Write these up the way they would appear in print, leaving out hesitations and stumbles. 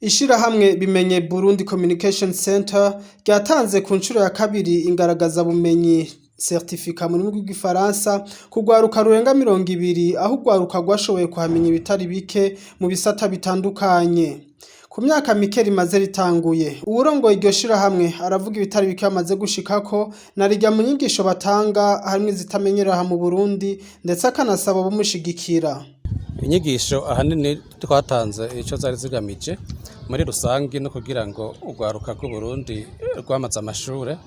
Ishirahamwe Bimenye Communication Center ryatanze ku nshuro ya kabiri ingaragaza bumenyi certificat mu rurimi rw'igifaransa kugwaruka rurenga 200 aho ugwaruka gwashoboye kuhamenya ibitari bike mu bisata bitandukanye. Ku myaka mike rimaze ritanguye, uwurongoye iryo shirahamwe aravuga ibitari bike amaze gushikako na rijya mu nyigisho batanga hamwe zitamenyerewe mu Burundi ndetse akanasaba bamushigikira. Inyigisho ahanini twatanze ico zari zigamije muri rusangi no kugira ngo urwaruka rw'u Burundi rwamaze amashure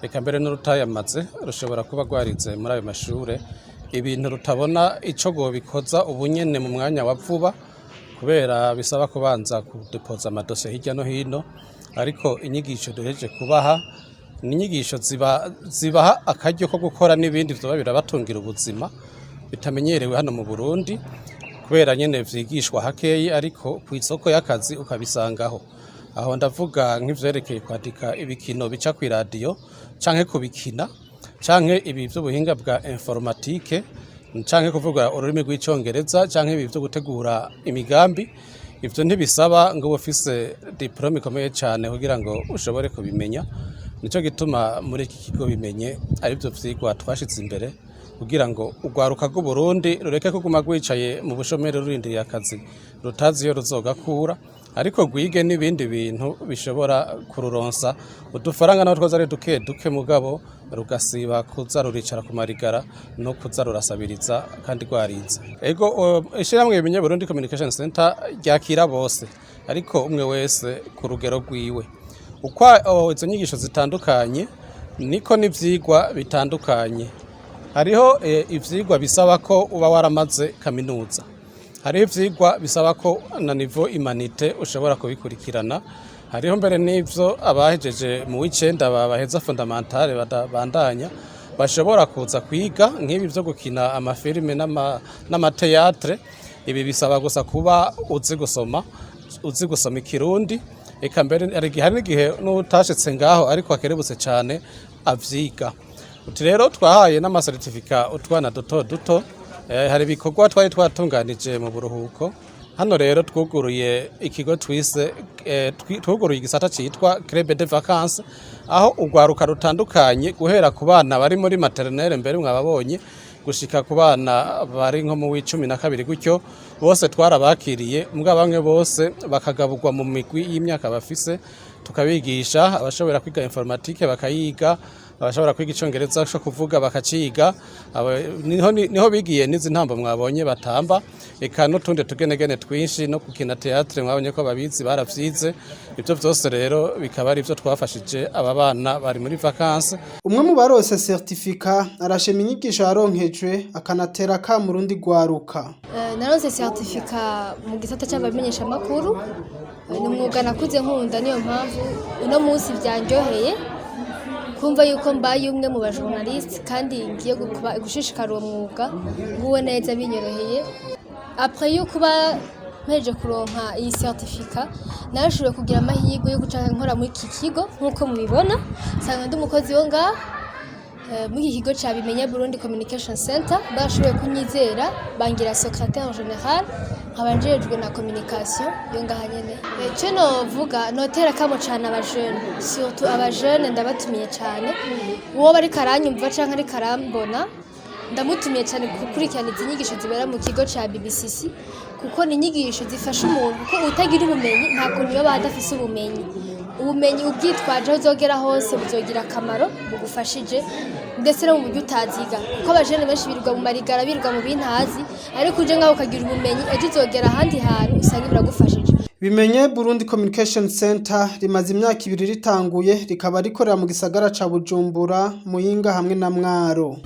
eka mbere n'urutayamaze rushobora kuba rwarize muri ayo mashure ibintu rutabona ico gobikoza ubunyene mu mwanya wa vuba kubera bisaba kubanza kudepoza amadosiye hirya no hino, ariko inyigisho duheje kubaha ni inyigisho zibaha akaryo ko gukora n'ibindi vyoba birabatungira ubuzima bitamenyerewe hano mu Burundi kubera nyene vyigishwa hakeyi, ariko kw'isoko y'akazi ukabisangaho. Aho ndavuga nk'ivyerekeye kwandika ibikino bica kwi radio canke kubikina canke ibi vy'ubuhinga bwa informatique canke kuvuga ururimi rw'icongereza canke ibi vyo gutegura imigambi. Ivyo ntibisaba ngo ufise diplome ikomeye cane kugira ngo ushobore kubimenya. Nico gituma muri iki kigo Bimenye ari byo vyigwa twashize imbere kugira ngo urwaruka rw'u Burundi rureke kuguma rwicaye mu bushomeri rurindiriye akazi rutazi iyo ruzogakura, ariko gwige n'ibindi bintu bishobora kururonsa udufaranga naho twoza ari duke duke mugabo rugasiba kuza ruricara ku marigara no kuza rurasabiriza kandi rwarize. Ego ishirahamwe Bimenye Communication Center ryakira bose, ariko umwe wese ku rugero rwiwe. Uko izo nyigisho zitandukanye niko n'ivyigwa bitandukanye. Hariho ivyigwa bisaba ko uba waramaze kaminuza, hariho ivyigwa bisaba ko na niveau humanité ushobora kubikurikirana, hariho mbere n'ivyo abahejeje mu w'icenda baheza fondamentale bandanya bashobora kuza kwiga nk'ibi vyo gukina amafilime n'amateatre. Ibi bisaba gusa kuba uzi gusoma ikirundi, eka mbere hari n'igihe n'utashitse ngaho ariko akerebutse cane avyiga. Uti rero twahaye n'amasertifika utwana duto hari ibikorwa twari twatunganije mu buruhuko. Hano rero twuguruye ikigo twuguruye igisata citwa Club de Vacances, aho urwaruka rutandukanye guhera ku bana bari muri maternelle mbere mwababonye gushika ku bana bari nko mu w'12 gutyo bose twarabakiriye, mbwa bamwe bose bakagaburwa mu migwi y'imyaka bafise, tukabigisha abashobora kwiga informatique bakayiga, abashobora kwiga icongereza cyo kuvuga bakaciga. Niho bigiye n'izi ntambo mwabonye batamba, eka n'utundi tugenegene twinshi no gukina teatre mwabonye ko babizi baravyize. Ivyo vyose rero bikaba ari byo twafashije aba bana bari muri vacances. Umwe mu baronse certificat arashima inyigisho yaronkejwe akanatera ka mu rundi rwaruka. Naronse certificat mu gisata cy'abamenyesha makuru, ni umwuga nakuze nkunda, niyo mpamvu uno munsi byanjoheye kumva yuko mbaye umwe mu bajournaliste kandi ngiye gushishikara uwo mwuga nguwe neza binyoroheye. Après yuko mpeje kuronka iyi certificat narashoboye kugira amahirwe yo guca nkora muri iki kigo nk'uko mubibona, sanga ndi umukozi wo ngaha muri iki kigo ca Bimenye Communication Center. Bashoboye kunyizera bangira secrétaire général abanjejwe na communication yo ngaha nyene. Cyo novuga notera kamo cyane abajene, surtout abajene ndabatumiye cyane. Uwo bari karanyumva canke ari karambona ndamutumiye cyane gukurikirana izi nyigisho zibera mu kigo ca BBCC, kuko ni inyigisho zifasha umuntu ko utagira ubumenyi nta kuntu yoba adafise ubumenyi ubwitwaje uzogera hose buzogira akamaro bugufashije ndetse no mu buryo utaziga, kuko abajene benshi birirwa mu marigara birirwa mu bintazi, ariko uje ngaho ukagira ubumenyi ejo uzogera ahandi hantu usanga biragufashije. Bimenye Communication Center rimaze imyaka 2 ritanguye, rikaba rikorera mu gisagara ca Bujumbura, Muyinga hamwe na Mwaro.